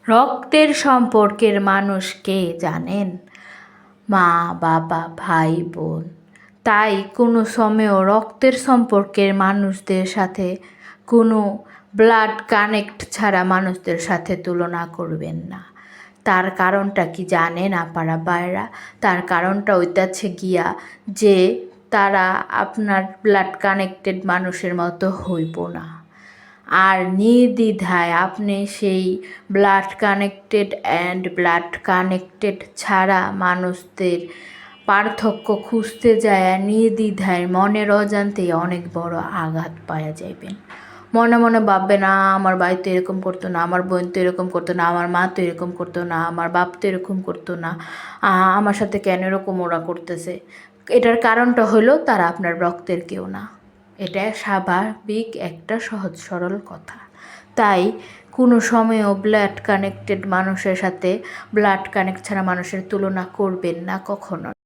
রক্তের সম্পর্কের মানুষ কে জানেন? মা, বাবা, ভাই, বোন। তাই কোনো সময়ও রক্তের সম্পর্কের মানুষদের সাথে কোনো ব্লাড কানেক্ট ছাড়া মানুষদের সাথে তুলনা করবেন না। তার কারণটা কি জানেন আপারা বাইরা? তার কারণটা ওইটাছে গিয়া যে তারা আপনার ব্লাড কানেক্টেড মানুষের মতো হইব না। আর নির্দ্বিধায় আপনি সেই ব্লাড কানেক্টেড ছাড়া মানুষদের পার্থক্য খুঁজতে যায় নির্দ্বিধায় মনের অজান্তেই অনেক বড় আঘাত পাওয়া যাইবেন। মনে মনে ভাববে না, আমার ভাই তো এরকম করতো না, আমার বোন তো এরকম করতো না, আমার মা তো এরকম করতো না, আমার বাপ তো এরকম করতো না, আমার সাথে কেন এরকম ওরা করতেছে। এটার কারণটা হলো তারা আপনার রক্তের কেউ না। এটা স্বাভাবিক একটা সহজ সরল কথা। তাই কোনো সময়ও ব্লাড কানেক্টেড মানুষের সাথে ব্লাড কানেক্ট ছাড়া মানুষের তুলনা করবেন না কখনো।